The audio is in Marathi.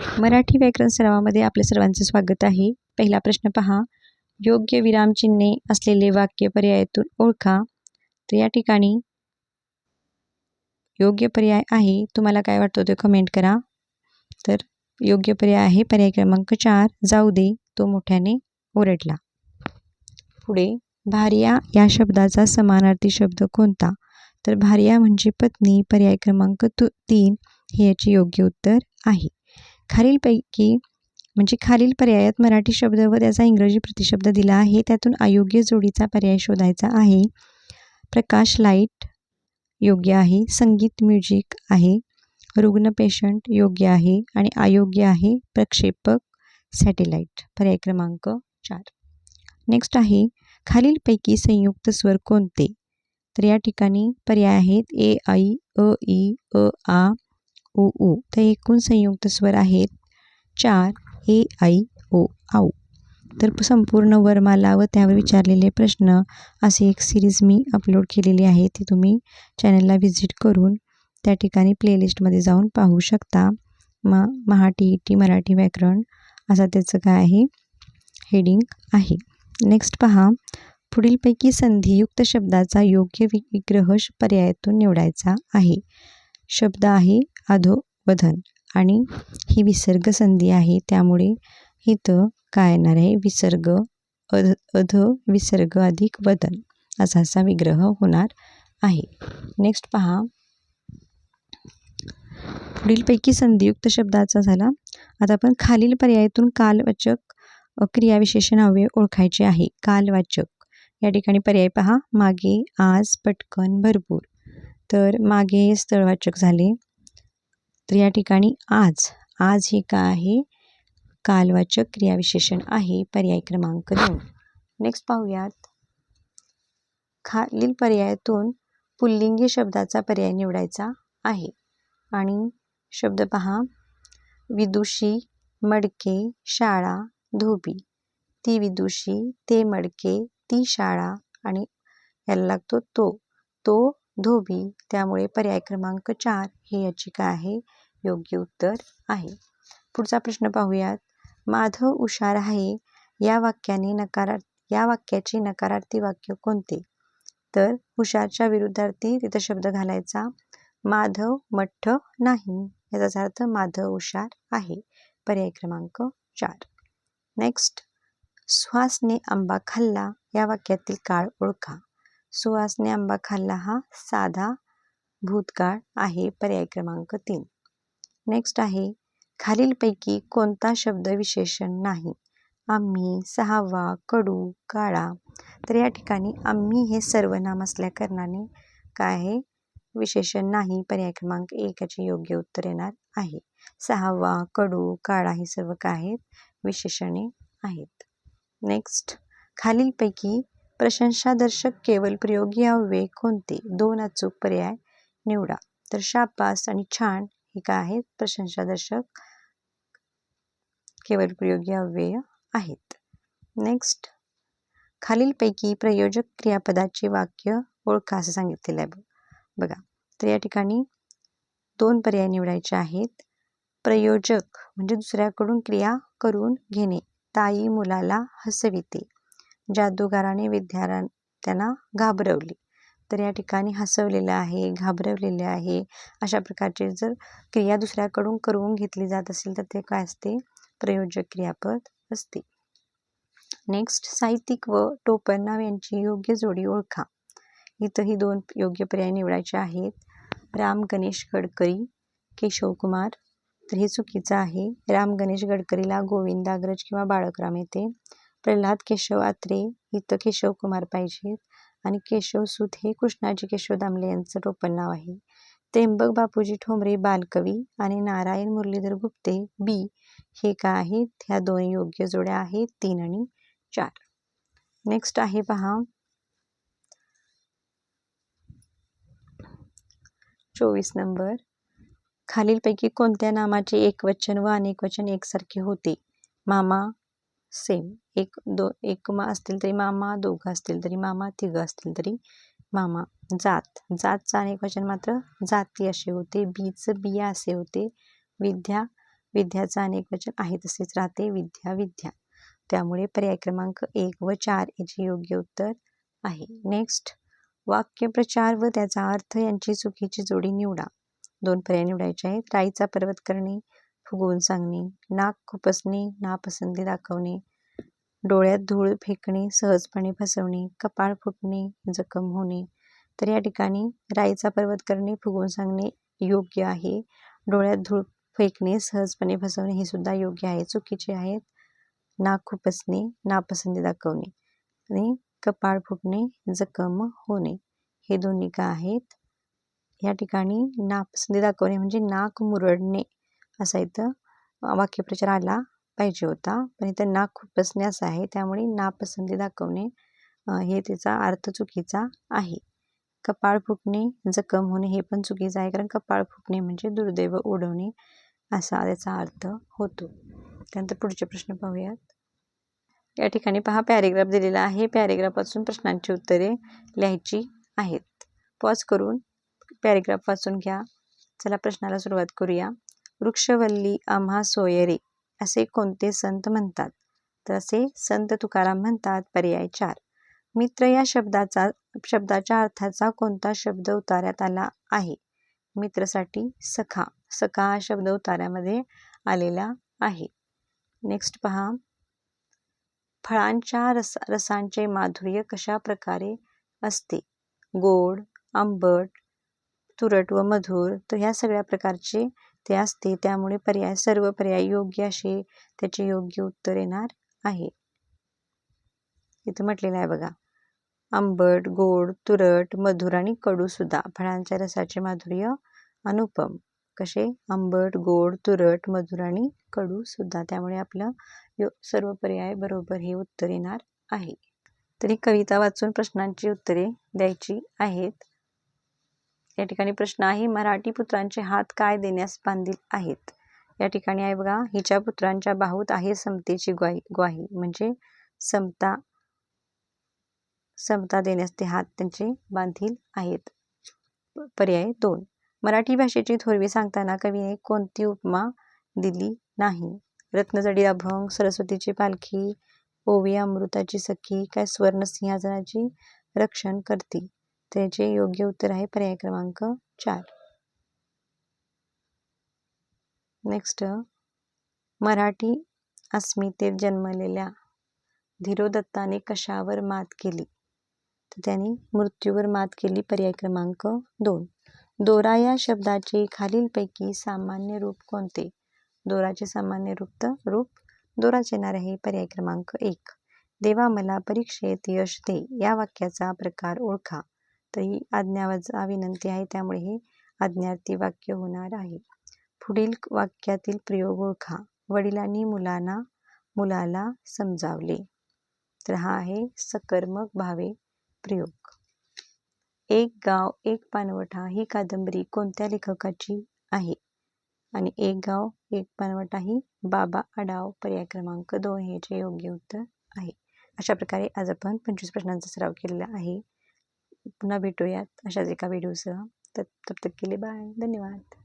मराठी व्याकरण सरावामध्ये आपल्या सर्वांचं स्वागत आहे. पहिला प्रश्न पहा. योग्य विरामचिन्हे असलेले वाक्य पर्यायातून ओळखा. तर या ठिकाणी योग्य पर्याय आहे, तुम्हाला काय वाटतं ते कमेंट करा. तर योग्य पर्याय आहे पर्याय क्रमांक 4, जाऊ दे तो मोठ्याने ओरडला. पुढे, भार्या या शब्दाचा समानार्थी शब्द कोणता? तर भार्या म्हणजे पत्नी, पर्याय क्रमांक 3 हे याचे योग्य उत्तर आहे. खालीलपैकी खालील पर्यायात मराठी शब्द व त्याचा इंग्रजी प्रतिशब्द दिला आहे, त्यातून अयोग्य जोडीचा पर्याय शोधायचा आहे. प्रकाश लाईट योग्य आहे, संगीत म्युझिक आहे, रुग्ण पेशंट योग्य आहे आणि अयोग्य आहे प्रक्षेपक सॅटेलाईट, पर्याय क्रमांक 4. नेक्स्ट आहे, खालीलपैकी संयुक्त स्वर कोणते? तर या ठिकाणी पर्याय आहेत ए, ऐ, अ, ई, अ, आ, उ, ऊ. तर एकूण संयुक्त स्वर आहेत 4, ए, ऐ, ओ, औ. तर संपूर्ण वरमाला व त्यावर विचारलेले प्रश्न असे एक सिरीज मी अपलोड केलेली आहे, ती तुम्ही चॅनलला व्हिजिट करून त्या ठिकाणी प्लेलिस्टमध्ये जाऊन पाहू शकता. महा TET मराठी व्याकरण असा त्याचं काय आहे हेडिंग आहे. नेक्स्ट पहा, पुढीलपैकी संधियुक्त शब्दाचा योग्य विग्रह पर्यायातून निवडायचा आहे. शब्द आहे अधोवधन आणि ही विसर्ग संधी आहे, त्यामुळे इथं काय येणार आहे विसर्ग अध विसर्ग अधिक वदन असा विग्रह होणार आहे. नेक्स्ट पहा, पुढीलपैकी संधियुक्त शब्दाचा झाला. आता आपण खालील पर्यायातून कालवाचक क्रियाविशेषण अव्यय ओळखायचे आहे. कालवाचक या ठिकाणी पर्याय पहा, मागे, आज, पटकन, भरपूर. तर मागे हे स्थळवाचक झाले, तर या ठिकाणी आज हे काय आहे कालवाचक क्रियाविशेषण आहे, पर्याय क्रमांक 2. नेक्स्ट पाहूयात, खालील पर्यायातून पुल्लिंगी शब्दाचा पर्याय निवडायचा आहे आणि शब्द पहा, विदुषी, मडके, शाळा, धोबी. ती विदुषी, ते मडके, ती शाळा आणि याला लागतो तो धोबी, त्यामुळे पर्याय क्रमांक 4 हे याची काय आहे योग्य उत्तर आहे. पुढचा प्रश्न पाहूयात, माधव हुशार आहे या वाक्याचे नकारार्थी वाक्य कोणते? तर हुशारच्या विरुद्धार्थी तिथं शब्द घालायचा. माधव मठ्ठ नाही, याचा अर्थ माधव हुशार आहे, पर्याय क्रमांक 4. नेक्स्ट, सुहासने आंबा खाल्ला या वाक्यातील काळ ओळखा. सुहासने आंबा खाल्ला हा साधा भूतकाळ आहे, पर्याय क्रमांक 3. नेक्स्ट आहे, खालीलपैकी कोणता शब्द विशेषण नाही? आम्ही, सहावा, कडू, काळा. तर या ठिकाणी आम्ही हे सर्वनाम असल्या कारणाने काय आहे विशेषण नाही, पर्याय क्रमांक 1 याचे योग्य उत्तर येणार आहे. सहावा, कडू, काळा हे सर्व काय आहेत विशेषणे आहेत. नेक्स्ट, खालीलपैकी प्रशंसादर्शक केवळ प्रयोगी अव्यय कोणते? 2 अचूक पर्याय निवडा. तर शाबास आणि छान हे काय आहेत प्रशंसादर्शक केवळ प्रयोगी अव्यय आहेत. नेक्स्ट, खालीलपैकी प्रयोजक क्रियापदाचे वाक्य ओळखा असं सांगितलेलं आहे बघा. तर या ठिकाणी 2 पर्याय निवडायचे आहेत. प्रयोजक म्हणजे दुसऱ्याकडून क्रिया करून घेणे. ताई मुलाला हसविते. जादूगाराने विद्यार्थ्यांना घाबरवले. तर या ठिकाणी हसवलेलं आहे, घाबरवलेले आहे, अशा प्रकारचे जर क्रिया दुसऱ्याकडून करून घेतली जात असेल तर ते काय असते प्रयोजक क्रियापद असते. नेक्स्ट, साहित्यिक व टोपणनाव यांची योग्य जोडी ओळखा. इथंही 2 योग्य पर्याय निवडायचे आहेत. राम गणेश गडकरी, केशव कुमार. तर हे चुकीचं आहे. राम गणेश गडकरीला गोविंदाग्रज किंवा बाळकराम येते. प्रल्हाद केशव आत्रे, इथं केशव कुमार पाहिजेत आणि केशव सूत हे कृष्णाजी केशव दामले यांचं टोपण नाव आहे. त्र्यंबक बापूजी ठोंबरे बालकवी आणि नारायण मुरलीधर गुप्ते बी हे काय आहेत, ह्या 2 योग्य जोड्या आहेत, 3 आणि 4. नेक्स्ट आहे पहा, 24 नंबर, खालीलपैकी कोणत्या नामाचे एकवचन व अनेकवचन एकसारखे होते? मामा सेम, एक असतील तरी मामा, 2 असतील तरी मामा, 3 असतील तरी मामा. जातचं अनेकवचन मात्र जाती असे होते. बीचं बिया असे होते. विद्या विद्याचं अनेक वचन आहे तसेच राहते विद्या विद्या. त्यामुळे पर्याय क्रमांक 1 व 4 याचे योग्य उत्तर आहे. नेक्स्ट, वाक्यप्रचार व त्याचा अर्थ यांची चुकीची जोडी निवडा. 2 पर्याय निवडायचे आहेत. राईचा पर्वत करणे, फुगवून सांगणे, नाक खुपसणे, नापसंती दाखवणे, डोळ्यात धूळ फेकणे, सहजपणे फसवणे, कपाळ फुटणे, जखम होणे. तर या ठिकाणी राईचा पर्वत करणे, फुगवून सांगणे योग्य आहे. डोळ्यात धूळ फेकणे, सहजपणे फसवणे हे सुद्धा योग्य आहे. चुकीचे आहेत नाक खुपसणे, नापसंती दाखवणे आणि कपाळ फुटणे, जखम होणे. हे दोन्ही का आहेत? या ठिकाणी नापसंती दाखवणे म्हणजे नाक मुरडणे असा इथं वाक्यप्रचार आला पाहिजे होता, पण इथं नाक खुपसणे असं आहे. त्यामुळे नापसंती दाखवणे हे त्याचा अर्थ चुकीचा आहे. कपाळ फुटणे, जखम होणे हे पण चुकीचं आहे, कारण कपाळ फुटणे म्हणजे दुर्दैव ओढवणे असा त्याचा अर्थ होतो. त्यानंतर पुढचे प्रश्न पाहूयात. या ठिकाणी पहा पॅरेग्राफ दिलेला आहे. पॅरेग्राफपासून प्रश्नांची उत्तरे लिहायची आहेत. पॉज करून पॅरेग्राफ वाचून घ्या. चला प्रश्नाला सुरुवात करूया. वृक्षवल्ली आम्हा सोयरे असे कोणते संत म्हणतात? तर असे संत तुकाराम म्हणतात. पर्याय 4. मित्र या शब्दाच्या अर्थाचा कोणता शब्द उतार्यात आला आहे? मित्रसाठी सखा. सखा हा शब्द उतार्यामध्ये आलेला आहे. नेक्स्ट पहा, फळांच्या रसांचे माधुर्य कशा प्रकारे असते? गोड, आंबट, तुरट व मधुर. तर ह्या सगळ्या प्रकारचे ते असते. त्यामुळे सर्व पर्याय योग्य असे त्याचे योग्य उत्तर येणार आहे. इथं म्हटलेलं आहे बघा, आंबट, गोड, तुरट, मधुर आणि कडू सुद्धा. फळांच्या रसाचे माधुर्य अनुपम. कसे? आंबट, गोड, तुरट, मधुर आणि कडू सुद्धा. त्यामुळे आपलं सर्व पर्याय बरोबर हे उत्तर येणार आहे. तरी कविता वाचून प्रश्नांची उत्तरे द्यायची आहेत. या ठिकाणी प्रश्न आहे, मराठी पुत्रांचे हात काय देण्यास बांधील आहेत? या ठिकाणी आहे बघा, हिच्या पुत्रांच्या बाहूत आहे समतेची ग्वाही म्हणजे समता देण्यास ते हात त्यांचे बांधील आहेत. पर्याय 2. मराठी भाषेची थोरवी सांगताना कवीने कोणती उपमा दिली नाही? रत्नजडी अभंग, सरस्वतीची पालखी, ओवी अमृताची सखी, काय स्वर्ण सिंहासनाची रक्षण करती? त्याचे योग्य उत्तर आहे पर्याय क्रमांक 4. नेक्स्ट, मराठी अस्मितेत जन्मलेल्या धीरोदत्ताने कशावर मात केली? तर त्यांनी मृत्यूवर मात केली. पर्याय क्रमांक 2. दोरा या शब्दाचे खालीलपैकी सामान्य रूप कोणते? दोराचे सामान्य रूप दोराच येणार आहे. पर्याय क्रमांक 1. देवा मला परीक्षेत यश दे या वाक्याचा प्रकार ओळखा. तर ही आज्ञावजा विनंती आहे, त्यामुळे हे आज्ञार्थी वाक्य होणार आहे. पुढील वाक्यातील प्रयोग ओळखा. वडिलांनी मुलाला समजावले. तर हा आहे सकर्मक भावे प्रयोग. एक गाव एक पानवटा ही कादंबरी कोणत्या लेखकाची आहे? आणि एक गाव एक पानवटा ही बाबा आढाव. पर्याय क्रमांक 2 हे जे योग्य उत्तर आहे. अशा प्रकारे आज आपण 25 प्रश्नांचा सराव केलेला आहे. पुन्हा भेटूयात अशाच एका व्हिडिओसह. तब तक के लिए बाय. धन्यवाद.